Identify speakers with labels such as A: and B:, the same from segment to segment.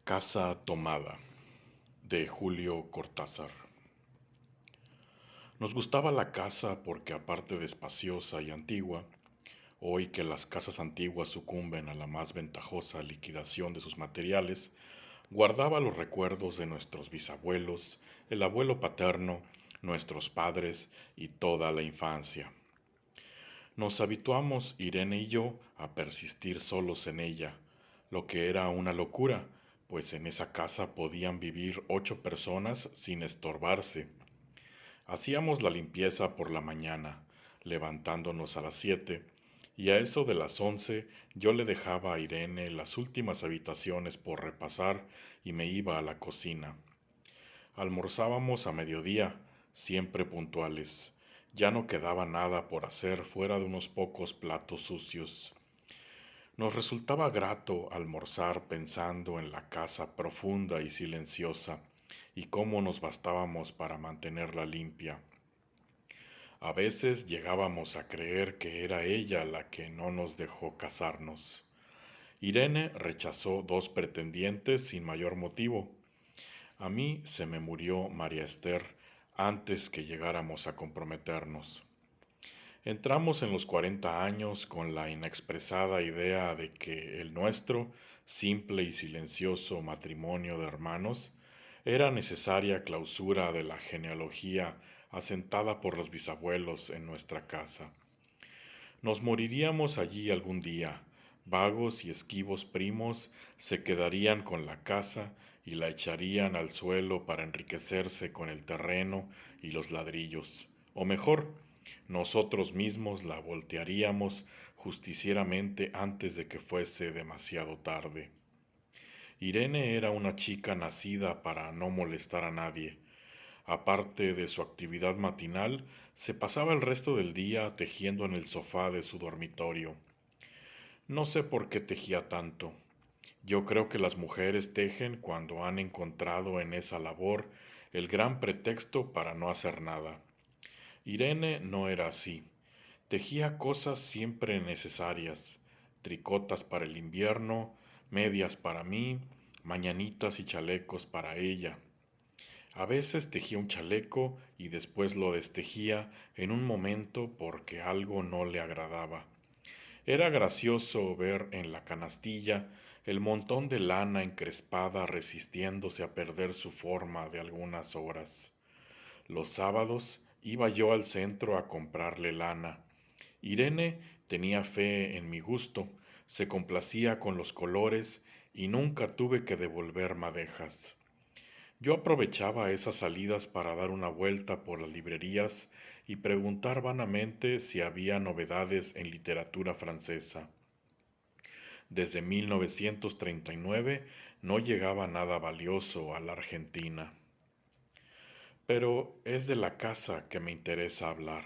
A: Casa tomada, de Julio Cortázar. Nos gustaba la casa porque aparte de espaciosa y antigua, hoy que las casas antiguas sucumben a la más ventajosa liquidación de sus materiales, guardaba los recuerdos de nuestros bisabuelos, el abuelo paterno, nuestros padres y toda la infancia. Nos habituamos, Irene y yo, a persistir solos en ella, lo que era una locura, pues en esa casa podían vivir 8 personas sin estorbarse. Hacíamos la limpieza por la mañana, levantándonos a las 7, y a eso de las 11 yo le dejaba a Irene las últimas habitaciones por repasar y me iba a la cocina. Almorzábamos a mediodía, siempre puntuales. Ya no quedaba nada por hacer fuera de unos pocos platos sucios. Nos resultaba grato almorzar pensando en la casa profunda y silenciosa y cómo nos bastábamos para mantenerla limpia. A veces llegábamos a creer que era ella la que no nos dejó casarnos. Irene rechazó 2 pretendientes sin mayor motivo. A mí se me murió María Esther antes que llegáramos a comprometernos. Entramos en los 40 años con la inexpresada idea de que el nuestro, simple y silencioso matrimonio de hermanos, era necesaria clausura de la genealogía asentada por los bisabuelos en nuestra casa. Nos moriríamos allí algún día. Vagos y esquivos primos se quedarían con la casa y la echarían al suelo para enriquecerse con el terreno y los ladrillos. O mejor, nosotros mismos la voltearíamos justicieramente antes de que fuese demasiado tarde. Irene era una chica nacida para no molestar a nadie. Aparte de su actividad matinal, se pasaba el resto del día tejiendo en el sofá de su dormitorio. No sé por qué tejía tanto. Yo creo que las mujeres tejen cuando han encontrado en esa labor el gran pretexto para no hacer nada. Irene no era así. Tejía cosas siempre necesarias, tricotas para el invierno, medias para mí, mañanitas y chalecos para ella. A veces tejía un chaleco y después lo destejía en un momento porque algo no le agradaba. Era gracioso ver en la canastilla el montón de lana encrespada resistiéndose a perder su forma de algunas horas. Los sábados iba yo al centro a comprarle lana. Irene tenía fe en mi gusto, se complacía con los colores y nunca tuve que devolver madejas. Yo aprovechaba esas salidas para dar una vuelta por las librerías y preguntar vanamente si había novedades en literatura francesa. Desde 1939 no llegaba nada valioso a la Argentina. Pero es de la casa que me interesa hablar,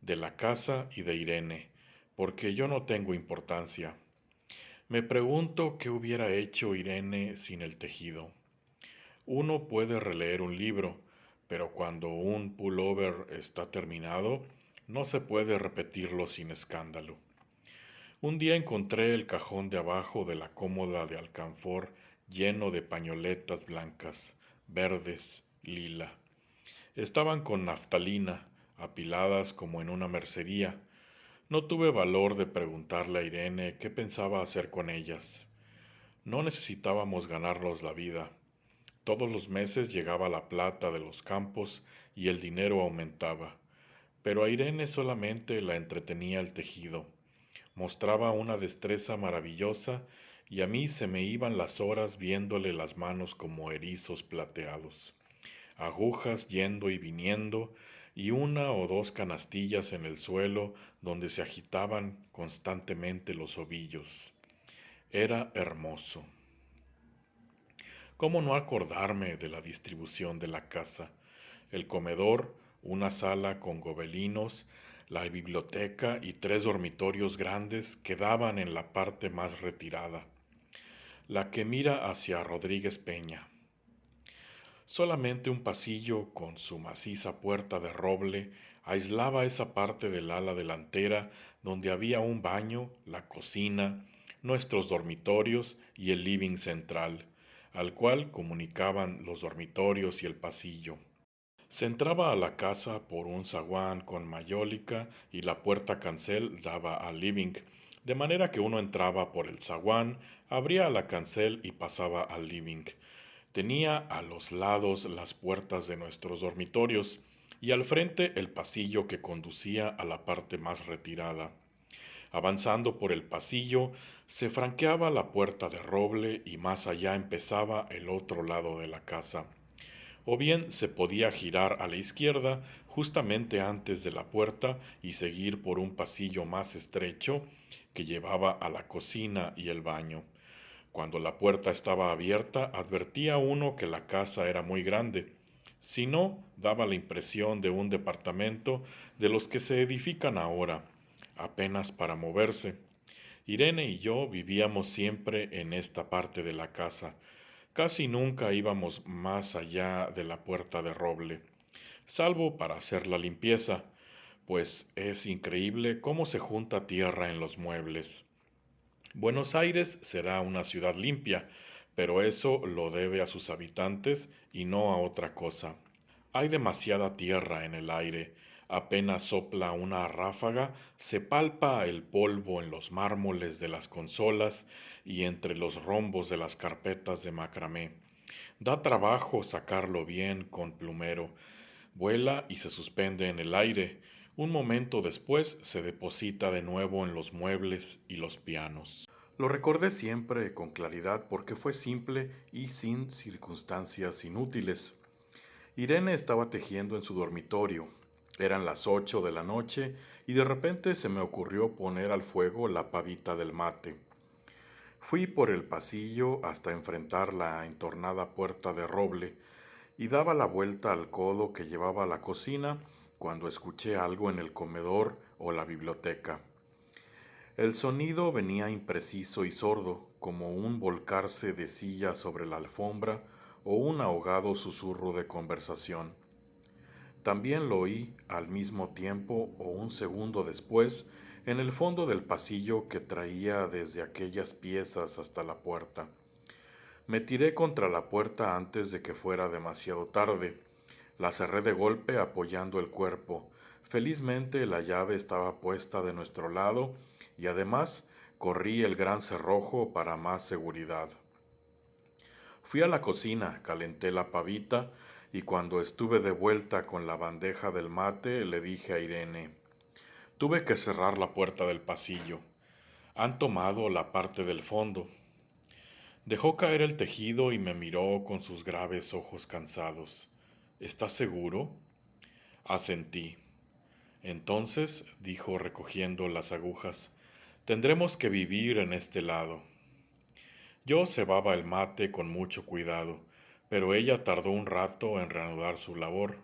A: de la casa y de Irene, porque yo no tengo importancia. Me pregunto qué hubiera hecho Irene sin el tejido. Uno puede releer un libro, pero cuando un pullover está terminado, no se puede repetirlo sin escándalo. Un día encontré el cajón de abajo de la cómoda de alcanfor lleno de pañoletas blancas, verdes, lila. Estaban con naftalina, apiladas como en una mercería. No tuve valor de preguntarle a Irene qué pensaba hacer con ellas. No necesitábamos ganarnos la vida. Todos los meses llegaba la plata de los campos y el dinero aumentaba. Pero a Irene solamente la entretenía el tejido. Mostraba una destreza maravillosa y a mí se me iban las horas viéndole las manos como erizos plateados. Agujas yendo y viniendo y 1 o 2 canastillas en el suelo donde se agitaban constantemente los ovillos. Era hermoso. ¿Cómo no acordarme de la distribución de la casa? El comedor, una sala con gobelinos, la biblioteca y 3 dormitorios grandes quedaban en la parte más retirada, la que mira hacia Rodríguez Peña. Solamente un pasillo con su maciza puerta de roble aislaba esa parte del ala delantera donde había un baño, la cocina, nuestros dormitorios y el living central, al cual comunicaban los dormitorios y el pasillo. Se entraba a la casa por un zaguán con mayólica y la puerta cancel daba al living, de manera que uno entraba por el zaguán, abría la cancel y pasaba al living. Tenía a los lados las puertas de nuestros dormitorios y al frente el pasillo que conducía a la parte más retirada. Avanzando por el pasillo, se franqueaba la puerta de roble y más allá empezaba el otro lado de la casa. O bien se podía girar a la izquierda justamente antes de la puerta y seguir por un pasillo más estrecho que llevaba a la cocina y el baño. Cuando la puerta estaba abierta, advertía uno que la casa era muy grande. Si no, daba la impresión de un departamento de los que se edifican ahora, apenas para moverse. Irene y yo vivíamos siempre en esta parte de la casa. Casi nunca íbamos más allá de la puerta de roble, salvo para hacer la limpieza, pues es increíble cómo se junta tierra en los muebles. Buenos Aires será una ciudad limpia, pero eso lo debe a sus habitantes y no a otra cosa. Hay demasiada tierra en el aire. Apenas sopla una ráfaga, se palpa el polvo en los mármoles de las consolas y entre los rombos de las carpetas de macramé. Da trabajo sacarlo bien con plumero. Vuela y se suspende en el aire. Un momento después se deposita de nuevo en los muebles y los pianos. Lo recordé siempre con claridad porque fue simple y sin circunstancias inútiles. Irene estaba tejiendo en su dormitorio. Eran las 8 de la noche y de repente se me ocurrió poner al fuego la pavita del mate. Fui por el pasillo hasta enfrentar la entornada puerta de roble y daba la vuelta al codo que llevaba a la cocina cuando escuché algo en el comedor o la biblioteca. El sonido venía impreciso y sordo, como un volcarse de silla sobre la alfombra o un ahogado susurro de conversación. También lo oí al mismo tiempo o un segundo después en el fondo del pasillo que traía desde aquellas piezas hasta la puerta. Me tiré contra la puerta antes de que fuera demasiado tarde. La cerré de golpe apoyando el cuerpo. Felizmente la llave estaba puesta de nuestro lado y además corrí el gran cerrojo para más seguridad. Fui a la cocina, calenté la pavita y cuando estuve de vuelta con la bandeja del mate le dije a Irene, tuve que cerrar la puerta del pasillo. Han tomado la parte del fondo. Dejó caer el tejido y me miró con sus graves ojos cansados. ¿Estás seguro? Asentí. Entonces, dijo recogiendo las agujas, tendremos que vivir en este lado. Yo cebaba el mate con mucho cuidado, pero ella tardó un rato en reanudar su labor.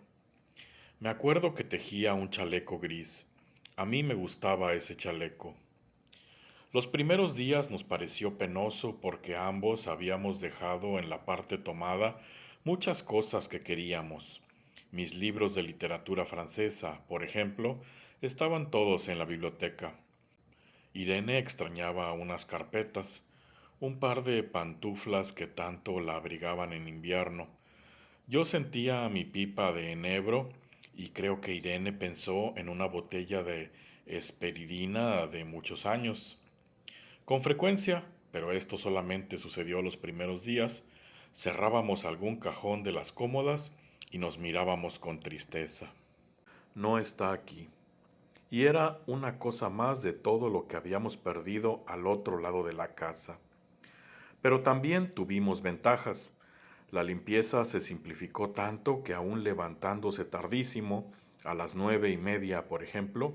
A: Me acuerdo que tejía un chaleco gris. A mí me gustaba ese chaleco. Los primeros días nos pareció penoso porque ambos habíamos dejado en la parte tomada muchas cosas que queríamos. Mis libros de literatura francesa, por ejemplo, estaban todos en la biblioteca. Irene extrañaba unas carpetas, un par de pantuflas que tanto la abrigaban en invierno. Yo sentía mi pipa de enebro y creo que Irene pensó en una botella de esperidina de muchos años. Con frecuencia, pero esto solamente sucedió los primeros días, cerrábamos algún cajón de las cómodas y nos mirábamos con tristeza. No está aquí. Y era una cosa más de todo lo que habíamos perdido al otro lado de la casa. Pero también tuvimos ventajas. La limpieza se simplificó tanto que aún levantándose tardísimo, a las 9:30, por ejemplo,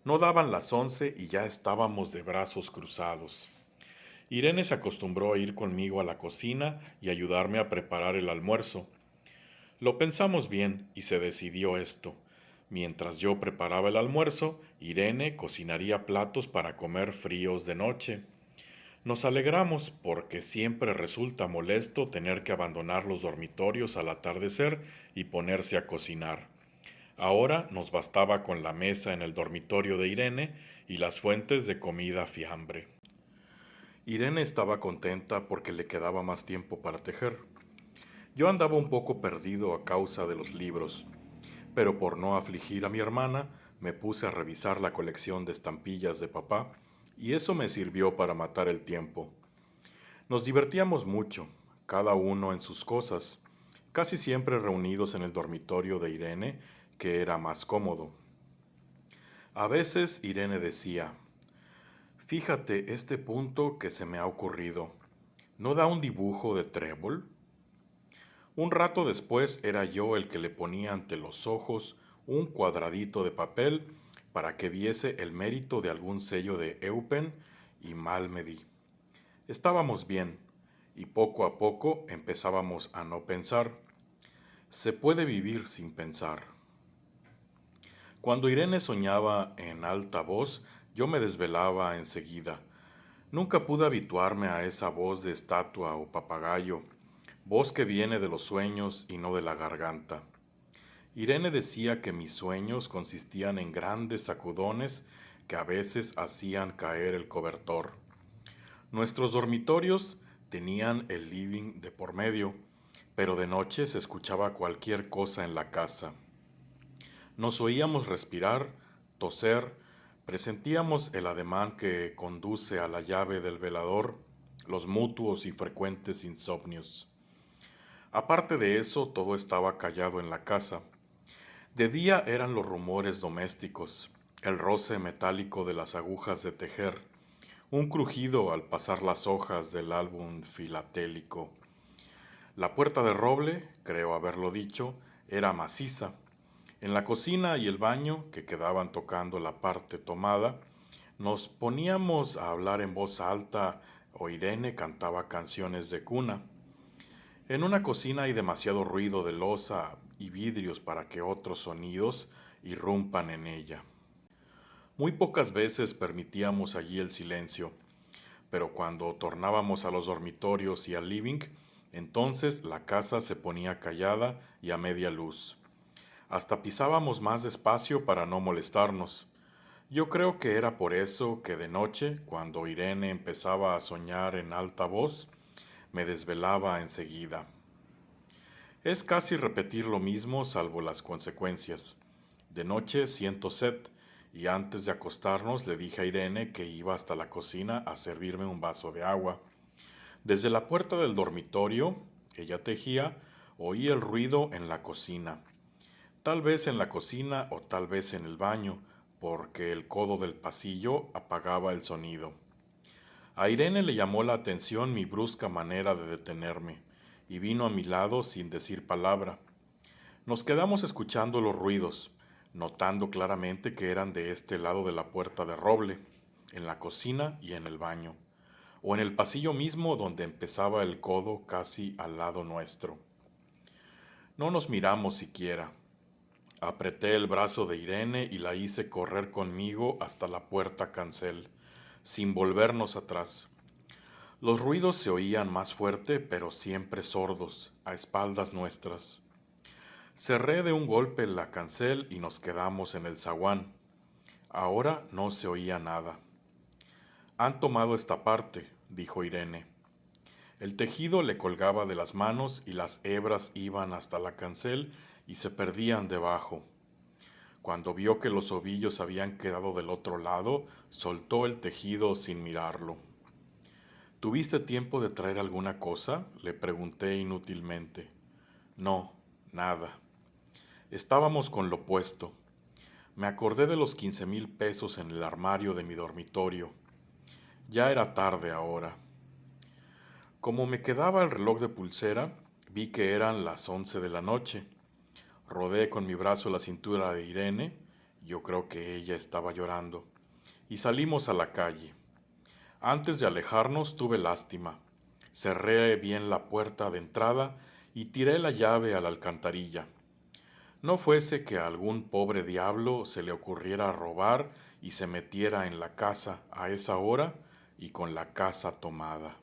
A: no daban las 11 y ya estábamos de brazos cruzados. Irene se acostumbró a ir conmigo a la cocina y ayudarme a preparar el almuerzo. Lo pensamos bien y se decidió esto. Mientras yo preparaba el almuerzo, Irene cocinaría platos para comer fríos de noche. Nos alegramos porque siempre resulta molesto tener que abandonar los dormitorios al atardecer y ponerse a cocinar. Ahora nos bastaba con la mesa en el dormitorio de Irene y las fuentes de comida fiambre. Irene estaba contenta porque le quedaba más tiempo para tejer. Yo andaba un poco perdido a causa de los libros, pero por no afligir a mi hermana, me puse a revisar la colección de estampillas de papá y eso me sirvió para matar el tiempo. Nos divertíamos mucho, cada uno en sus cosas, casi siempre reunidos en el dormitorio de Irene, que era más cómodo. A veces Irene decía: fíjate este punto que se me ha ocurrido. ¿No da un dibujo de trébol? Un rato después era yo el que le ponía ante los ojos un cuadradito de papel para que viese el mérito de algún sello de Eupen y mal me di. Estábamos bien y poco a poco empezábamos a no pensar. Se puede vivir sin pensar. Cuando Irene soñaba en alta voz, yo me desvelaba enseguida. Nunca pude habituarme a esa voz de estatua o papagayo, voz que viene de los sueños y no de la garganta. Irene decía que mis sueños consistían en grandes sacudones que a veces hacían caer el cobertor. Nuestros dormitorios tenían el living de por medio, pero de noche se escuchaba cualquier cosa en la casa. Nos oíamos respirar, toser, presentíamos el ademán que conduce a la llave del velador, los mutuos y frecuentes insomnios. Aparte de eso, todo estaba callado en la casa. De día eran los rumores domésticos, el roce metálico de las agujas de tejer, un crujido al pasar las hojas del álbum filatélico. La puerta de roble, creo haberlo dicho, era maciza. En la cocina y el baño, que quedaban tocando la parte tomada, nos poníamos a hablar en voz alta o Irene cantaba canciones de cuna. En una cocina hay demasiado ruido de loza y vidrios para que otros sonidos irrumpan en ella. Muy pocas veces permitíamos allí el silencio, pero cuando tornábamos a los dormitorios y al living, entonces la casa se ponía callada y a media luz. Hasta pisábamos más despacio para no molestarnos. Yo creo que era por eso que de noche, cuando Irene empezaba a soñar en alta voz, me desvelaba enseguida. Es casi repetir lo mismo salvo las consecuencias. De noche siento sed y antes de acostarnos le dije a Irene que iba hasta la cocina a servirme un vaso de agua. Desde la puerta del dormitorio, ella tejía, oí el ruido en la cocina. Tal vez en la cocina o tal vez en el baño, porque el codo del pasillo apagaba el sonido. A Irene le llamó la atención mi brusca manera de detenerme, y vino a mi lado sin decir palabra. Nos quedamos escuchando los ruidos, notando claramente que eran de este lado de la puerta de roble, en la cocina y en el baño, o en el pasillo mismo donde empezaba el codo casi al lado nuestro. No nos miramos siquiera. Apreté el brazo de Irene y la hice correr conmigo hasta la puerta cancel, sin volvernos atrás. Los ruidos se oían más fuerte, pero siempre sordos, a espaldas nuestras. Cerré de un golpe la cancel y nos quedamos en el zaguán. Ahora no se oía nada. Han tomado esta parte, dijo Irene. El tejido le colgaba de las manos y las hebras iban hasta la cancel y se perdían debajo. Cuando vio que los ovillos habían quedado del otro lado, soltó el tejido sin mirarlo. ¿Tuviste tiempo de traer alguna cosa?, le pregunté inútilmente. No, nada. Estábamos con lo puesto. Me acordé de los 15,000 pesos en el armario de mi dormitorio. Ya era tarde ahora. Como me quedaba el reloj de pulsera, vi que eran las 11 de la noche. Rodé con mi brazo la cintura de Irene, yo creo que ella estaba llorando, y salimos a la calle. Antes de alejarnos tuve lástima. Cerré bien la puerta de entrada y tiré la llave a la alcantarilla. No fuese que a algún pobre diablo se le ocurriera robar y se metiera en la casa a esa hora y con la casa tomada.